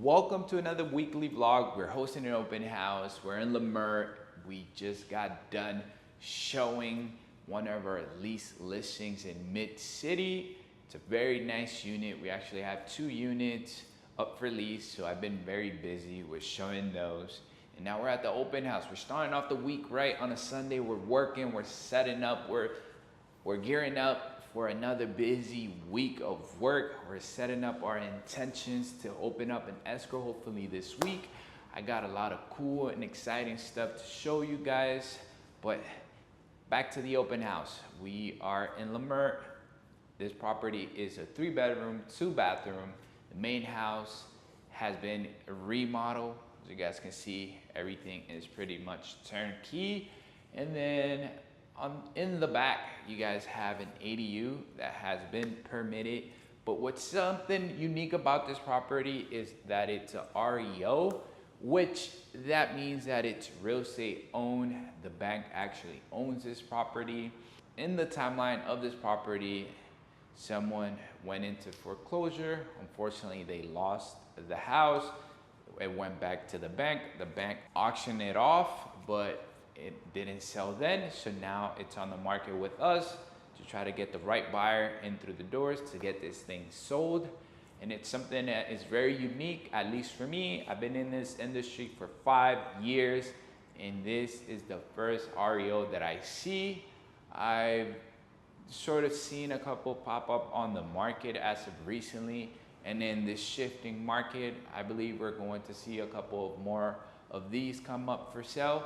welcome to another weekly vlog. We're hosting an open house. We're in Leimert. We just got done showing one of our lease listings in Mid-City. It's a very nice unit. We actually have 2 units up for lease, so I've been very busy with showing those. And now we're at the open house. We're starting off the week right on a Sunday. We're working, we're setting up, we're gearing up for another busy week of work. We're setting up our intentions to open up an escrow hopefully this week. I got a lot of cool and exciting stuff to show you guys, but back to the open house. We are in Leimert. This property is a 3-bedroom, 2-bathroom. The main house has been remodeled. As you guys can see, everything is pretty much turnkey. And then in the back, you guys have an ADU that has been permitted. But what's something unique about this property is that it's a REO, which that means that it's real estate owned. The bank actually owns this property. In the timeline of this property, someone went into foreclosure. Unfortunately, they lost the house. It went back to the bank. The bank auctioned it off, but it didn't sell then. So now it's on the market with us to try to get the right buyer in through the doors to get this thing sold. And it's something that is very unique, at least for me. I've been in this industry for 5 years, and this is the first REO that I see. I've sort of seen a couple pop up on the market as of recently, and in this shifting market, I believe we're going to see a couple of more of these come up for sale.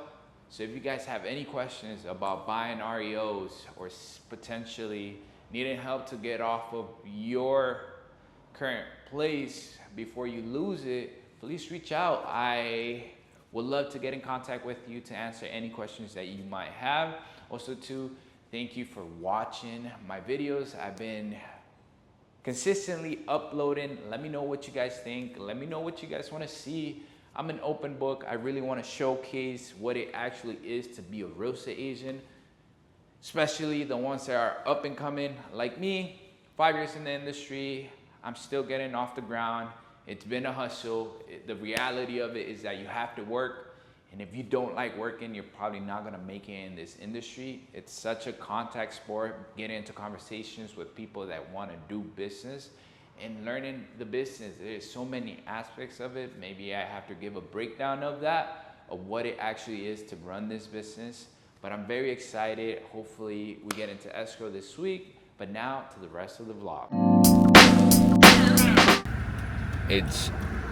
So if you guys have any questions about buying REOs or potentially needing help to get off of your current place before you lose it, please reach out. I would love to get in contact with you to answer any questions that you might have. Also too, thank you for watching my videos. I've been consistently uploading. Let me know what you guys think. Let me know what you guys want to see. I'm an open book. I really want to showcase what it actually is to be a real estate agent, especially the ones that are up and coming like me. 5 years in the industry, I'm still getting off the ground. It's been a hustle. The reality of it is that you have to work. And if you don't like working, you're probably not gonna make it in this industry. It's such a contact sport, getting into conversations with people that wanna do business and learning the business. There's so many aspects of it. Maybe I have to give a breakdown of that, of what it actually is to run this business. But I'm very excited. Hopefully we get into escrow this week. But now to the rest of the vlog. It's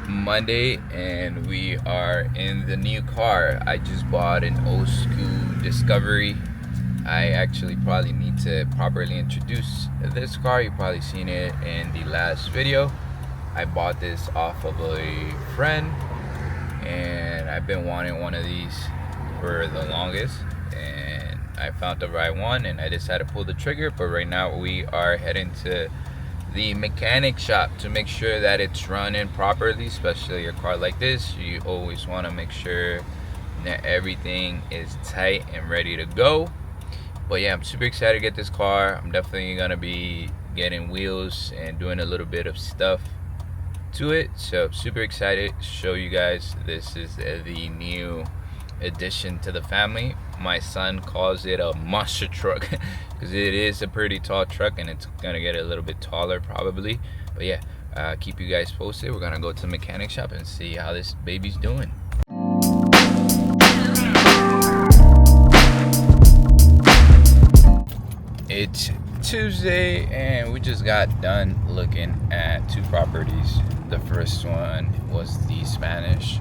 Monday and we are in the new car. I just bought an old school Discovery. I actually probably need to properly introduce this car. You've probably seen it in the last video. I bought this off of a friend and I've been wanting one of these for the longest, and I found the right one and I decided to pull the trigger. But right now we are heading to the mechanic shop to make sure that it's running properly. Especially a car like this, you always want to make sure that everything is tight and ready to go. But yeah, I'm super excited to get this car. I'm definitely gonna be getting wheels and doing a little bit of stuff to it. So super excited to show you guys. This is the new addition to the family. My son calls it a monster truck because it is a pretty tall truck and it's gonna get a little bit taller probably. But yeah, keep you guys posted. We're gonna go to the mechanic shop and see how this baby's doing. It's Tuesday and we just got done looking at 2 properties. The first one was the Spanish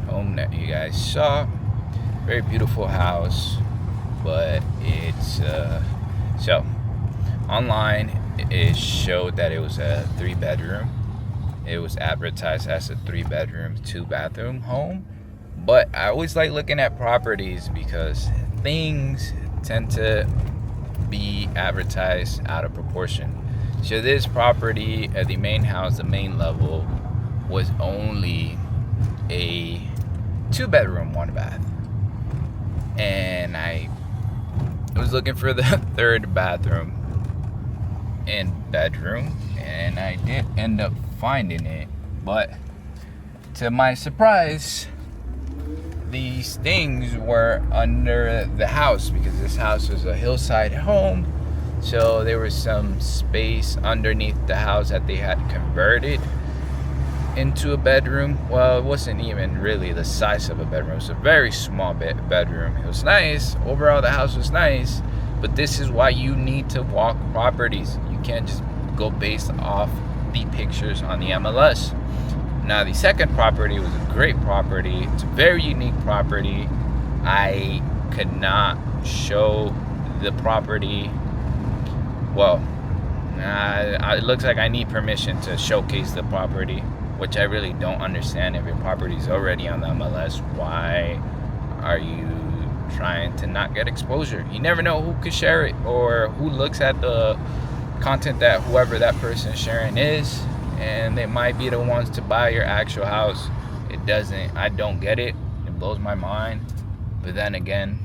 home that you guys saw. Very beautiful house, but it's so online it showed that it was a 3-bedroom. It was advertised as a 3-bedroom, 2-bathroom home. But I always like looking at properties because things tend to be advertised out of proportion. So this property at the main house, the main level, was only a 2-bedroom, 1-bath, and I was looking for the 3rd bathroom and bedroom, and I did end up finding it. But to my surprise, these things were under the house because this house was a hillside home. So there was some space underneath the house that they had converted into a bedroom. Well, it wasn't even really the size of a bedroom. It was a very small bedroom. It was nice. Overall, the house was nice. But this is why you need to walk properties. You can't just go based off the pictures on the MLS. Now, the second property was a great property. It's a very unique property. I could not show the property. Well, it looks like I need permission to showcase the property, which I really don't understand. If your property is already on the MLS, why are you trying to not get exposure? You never know who could share it or who looks at the content that whoever that person sharing is, and they might be the ones to buy your actual house. I don't get it. It blows my mind. But then again,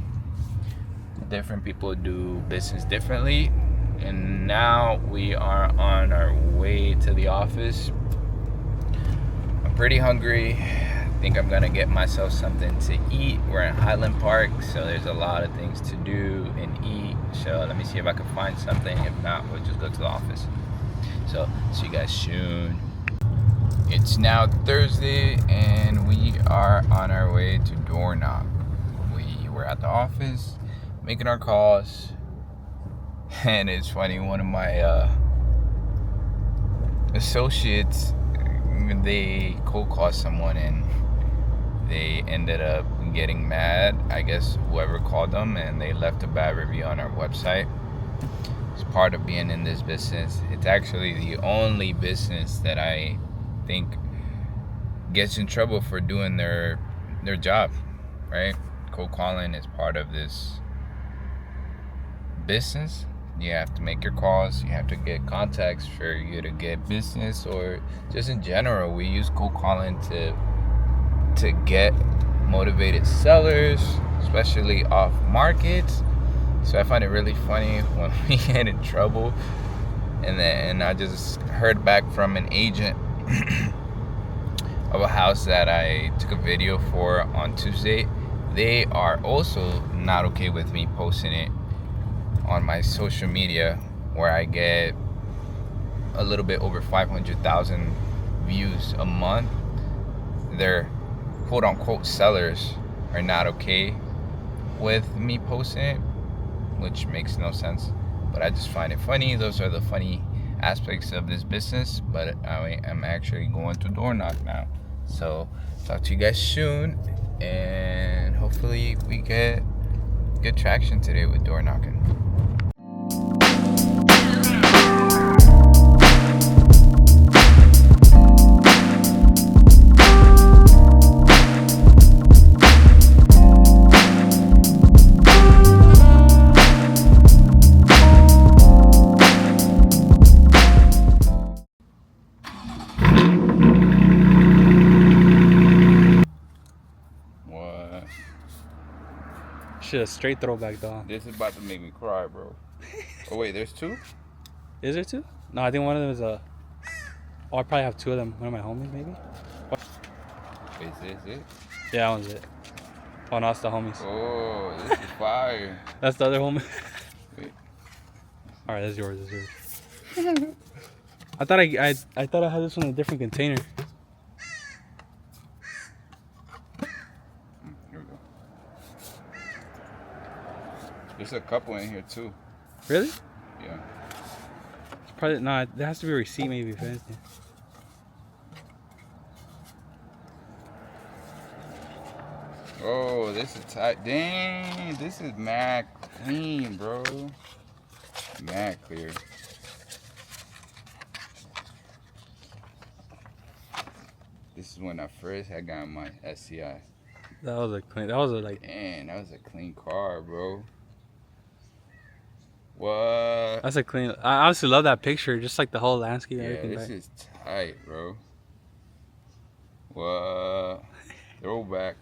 different people do business differently. And now we are on our way to the office. I'm pretty hungry. I think I'm gonna get myself something to eat. We're in Highland Park, so there's a lot of things to do and eat. So let me see if I can find something. If not, we'll just go to the office. So see you guys soon. It's now Thursday and we are on our way to door knock. We were at the office making our calls, and it's funny, one of my associates, they cold called someone and they ended up getting mad, I guess, whoever called them, and they left a bad review on our website. It's part of being in this business. It's actually the only business that I think gets in trouble for doing their job, right? Cold calling is part of this business. You have to make your calls. You have to get contacts for you to get business, or just in general, we use cold calling to get motivated sellers, especially off market. So I find it really funny when we get in trouble. And I just heard back from an agent of a house that I took a video for on Tuesday. They are also not okay with me posting it on my social media, where I get a little bit over 500,000 views a month. Their quote unquote sellers are not okay with me posting it, which makes no sense, but I just find it funny. Those are the funny aspects of this business. But I am actually going to door knock now, so talk to you guys soon, and hopefully we get good traction today with door knocking. Shit, a straight throwback though. This is about to make me cry, bro. Oh wait, there's two? Is there two? No, I think one of them is a. Oh, I probably have two of them. One of my homies, maybe. Wait, is this it? Yeah, that one's it. Oh no, that's the homies. Oh, this is fire. That's the other homie. Wait. All right, that's yours. That's yours. I thought I thought I had this one in a different container. Here we go. There's a couple in here too. Really? Yeah. It's probably no. There has to be a receipt, maybe, if anything. Oh, this is tight. Dang, this is mad clean, bro. Mad clear. This is when I first had gotten my SCI. That was a clean. That was a like. Man, that was a clean car, bro. What? That's a clean. I honestly love that picture. Just like the whole landscape. Yeah, And everything. this is tight, bro. What? Throwback.